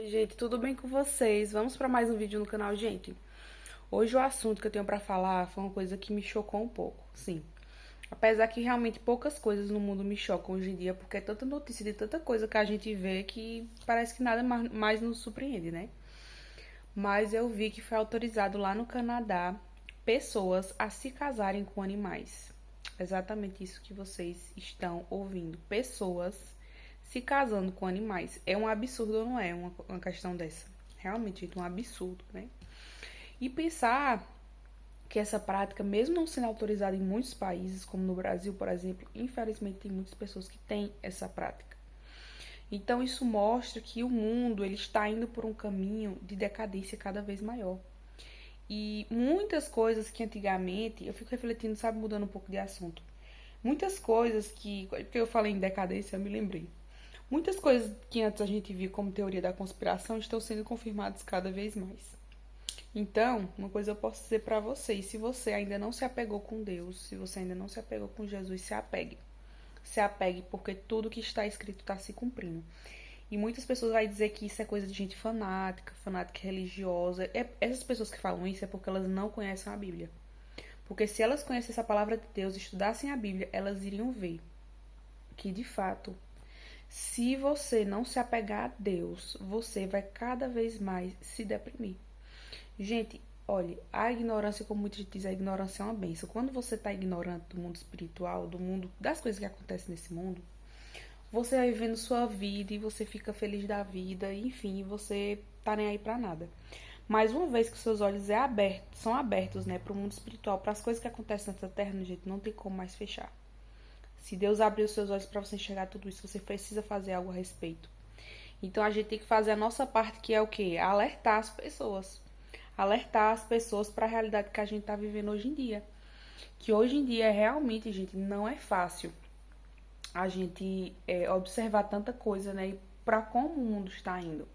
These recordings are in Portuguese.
Oi, gente, tudo bem com vocês? Vamos para mais um vídeo no canal, gente. Hoje o assunto que eu tenho para falar foi uma coisa que me chocou um pouco, sim. Apesar que realmente poucas coisas no mundo me chocam hoje em dia, porque é tanta notícia de tanta coisa que a gente vê que parece que nada mais nos surpreende, né? Mas eu vi que foi autorizado lá no Canadá pessoas a se casarem com animais. Exatamente isso que vocês estão ouvindo. Pessoas se casando com animais. É um absurdo ou não é uma questão dessa? Realmente, gente, um absurdo, né? E pensar que essa prática, mesmo não sendo autorizada em muitos países, como no Brasil, por exemplo, infelizmente tem muitas pessoas que têm essa prática. Então isso mostra que o mundo ele está indo por um caminho de decadência cada vez maior. E muitas coisas que antigamente, eu fico refletindo, sabe, mudando um pouco de assunto. Muitas coisas porque eu falei em decadência, eu me lembrei. Muitas coisas que antes a gente via como teoria da conspiração estão sendo confirmadas cada vez mais. Então, uma coisa eu posso dizer para vocês, se você ainda não se apegou com Deus, se você ainda não se apegou com Jesus, se apegue. Se apegue porque tudo que está escrito está se cumprindo. E muitas pessoas vão dizer que isso é coisa de gente fanática, fanática religiosa. Essas pessoas que falam isso é porque elas não conhecem a Bíblia. Porque se elas conhecessem a palavra de Deus e estudassem a Bíblia, elas iriam ver que, de fato, se você não se apegar a Deus, você vai cada vez mais se deprimir. Gente, olha, a ignorância, como muita gente diz, a ignorância é uma benção. Quando você está ignorante do mundo espiritual, do mundo, das coisas que acontecem nesse mundo, você vai vivendo sua vida e você fica feliz da vida, enfim, você tá nem aí pra nada. Mas uma vez que os seus olhos são abertos, né, pro mundo espiritual, para as coisas que acontecem nessa terra, gente, não tem como mais fechar. Se Deus abrir os seus olhos para você enxergar tudo isso, você precisa fazer algo a respeito. Então a gente tem que fazer a nossa parte, que é o quê? Alertar as pessoas. Alertar as pessoas para a realidade que a gente tá vivendo hoje em dia. Que hoje em dia realmente, gente, não é fácil a gente observar tanta coisa, né? E para como o mundo está indo.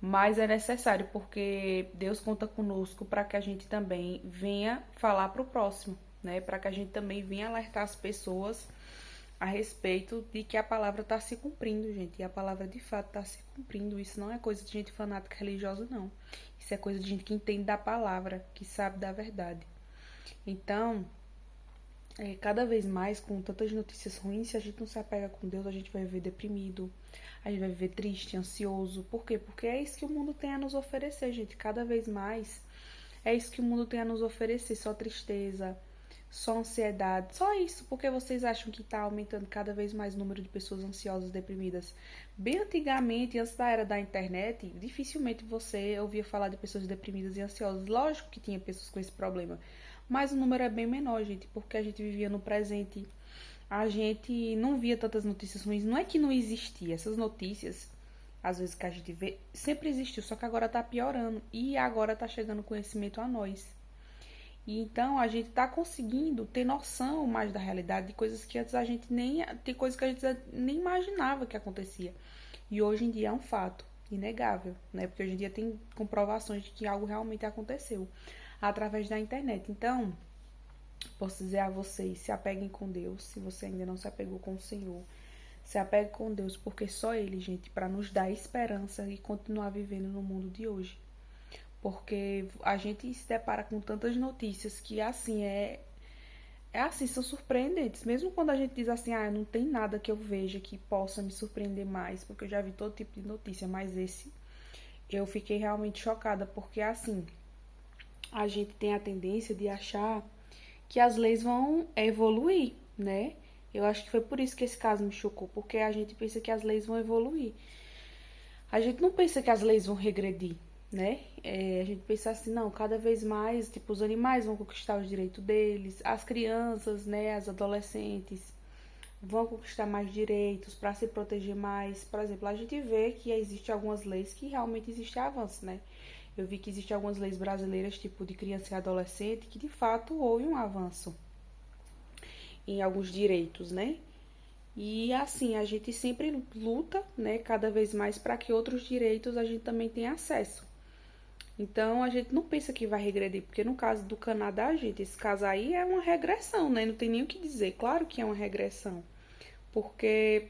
Mas é necessário porque Deus conta conosco para que a gente também venha falar para o próximo, né? Para que a gente também venha alertar as pessoas a respeito de que a palavra está se cumprindo, gente. E a palavra de fato está se cumprindo. Isso não é coisa de gente fanática religiosa, não. Isso é coisa de gente que entende da palavra, que sabe da verdade. Então, cada vez mais, com tantas notícias ruins, se a gente não se apega com Deus, a gente vai viver deprimido, a gente vai viver triste, ansioso. Por quê? Porque é isso que o mundo tem a nos oferecer, gente. Cada vez mais é isso que o mundo tem a nos oferecer. Só tristeza, só ansiedade, só isso. Porque vocês acham que está aumentando cada vez mais o número de pessoas ansiosas, deprimidas? Bem antigamente, antes da era da internet, dificilmente você ouvia falar de pessoas deprimidas e ansiosas. Lógico que tinha pessoas com esse problema. Mas o número é bem menor, gente, porque a gente vivia no presente. A gente não via tantas notícias ruins. Não é que não existia. Essas notícias, às vezes que a gente vê, sempre existiu, só que agora tá piorando. E agora tá chegando conhecimento a nós. E então a gente tá conseguindo ter noção mais da realidade de coisas que antes a gente nem. Tem coisas que a gente nem imaginava que acontecia. E hoje em dia é um fato inegável, né? Porque hoje em dia tem comprovações de que algo realmente aconteceu através da internet. Então, posso dizer a vocês, se apeguem com Deus, se você ainda não se apegou com o Senhor. Se apegue com Deus, porque só Ele, gente, para nos dar esperança e continuar vivendo no mundo de hoje. Porque a gente se depara com tantas notícias que, assim, assim, são surpreendentes. Mesmo quando a gente diz assim, não tem nada que eu veja que possa me surpreender mais, porque eu já vi todo tipo de notícia, mas esse eu fiquei realmente chocada, porque, assim, a gente tem a tendência de achar que as leis vão evoluir, né? Eu acho que foi por isso que esse caso me chocou, porque a gente pensa que as leis vão evoluir. A gente não pensa que as leis vão regredir, né? A gente pensa assim, não, cada vez mais, tipo, os animais vão conquistar os direitos deles, as crianças, né, as adolescentes vão conquistar mais direitos para se proteger mais. Por exemplo, a gente vê que existem algumas leis que realmente existe avanço, né? Eu vi que existem algumas leis brasileiras, tipo de criança e adolescente, que de fato houve um avanço em alguns direitos, né? E assim, a gente sempre luta, né, cada vez mais para que outros direitos a gente também tenha acesso. Então, a gente não pensa que vai regredir, porque no caso do Canadá, gente, esse caso aí é uma regressão, né? Não tem nem o que dizer. Claro que é uma regressão, porque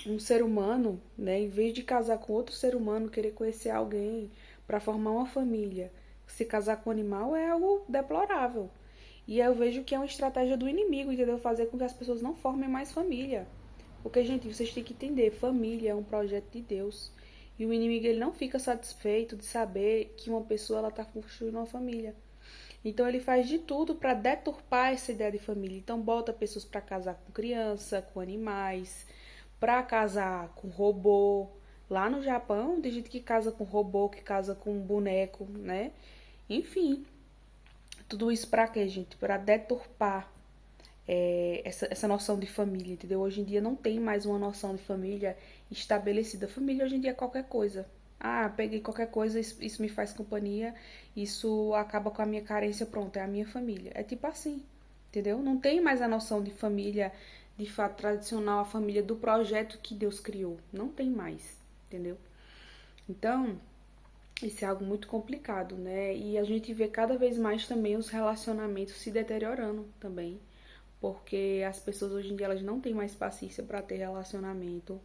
um ser humano, né, em vez de casar com outro ser humano, querer conhecer alguém para formar uma família, se casar com um animal é algo deplorável. E eu vejo que é uma estratégia do inimigo, entendeu? Fazer com que as pessoas não formem mais família. Porque, gente, vocês têm que entender, família é um projeto de Deus. E o inimigo ele não fica satisfeito de saber que uma pessoa ela está construindo uma família. Então ele faz de tudo para deturpar essa ideia de família. Então bota pessoas para casar com criança, com animais, para casar com robô. Lá no Japão tem gente que casa com robô, que casa com boneco, né? Enfim, tudo isso para quê, gente? Para deturpar essa noção de família, entendeu? Hoje em dia não tem mais uma noção de família estabelecida. Família hoje em dia é qualquer coisa. Ah, peguei qualquer coisa, isso me faz companhia, isso acaba com a minha carência, pronto, é a minha família. É tipo assim, entendeu? Não tem mais a noção de família, de fato, tradicional, a família do projeto que Deus criou. Não tem mais, entendeu? Então, isso é algo muito complicado, né? E a gente vê cada vez mais também os relacionamentos se deteriorando também, porque as pessoas hoje em dia elas não têm mais paciência para ter relacionamento.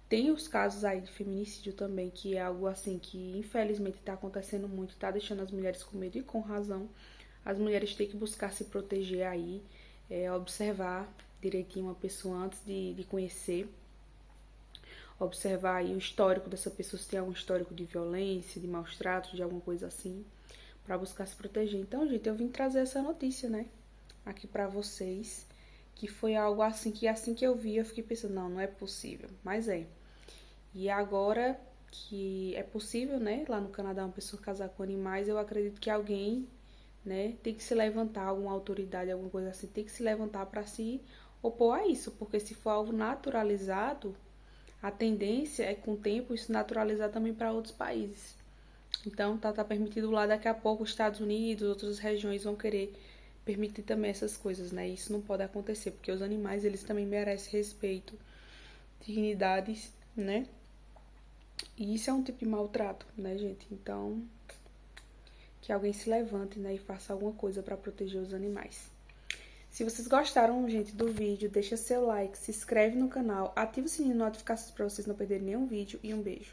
Tem os casos aí de feminicídio também, que é algo assim que infelizmente está acontecendo muito, está deixando as mulheres com medo e com razão. As mulheres têm que buscar se proteger aí, observar direitinho uma pessoa antes de conhecer, observar aí o histórico dessa pessoa, se tem algum histórico de violência, de maus tratos, de alguma coisa assim, para buscar se proteger. Então, gente, eu vim trazer essa notícia, né, aqui para vocês, que foi algo assim que eu vi, eu fiquei pensando, não é possível, mas é. E agora que é possível, né, lá no Canadá uma pessoa casar com animais, eu acredito que alguém, né, tem que se levantar, alguma autoridade, alguma coisa assim, tem que se levantar para se opor a isso, porque se for algo naturalizado, a tendência é com o tempo isso naturalizar também para outros países. Então tá permitido lá, daqui a pouco os Estados Unidos, outras regiões vão querer permitir também essas coisas, né? Isso não pode acontecer, porque os animais eles também merecem respeito, dignidade, né? E isso é um tipo de maltrato, né, gente? Então, que alguém se levante, né, e faça alguma coisa para proteger os animais. Se vocês gostaram, gente, do vídeo, deixa seu like, se inscreve no canal, ativa o sininho de notificações para vocês não perderem nenhum vídeo e um beijo.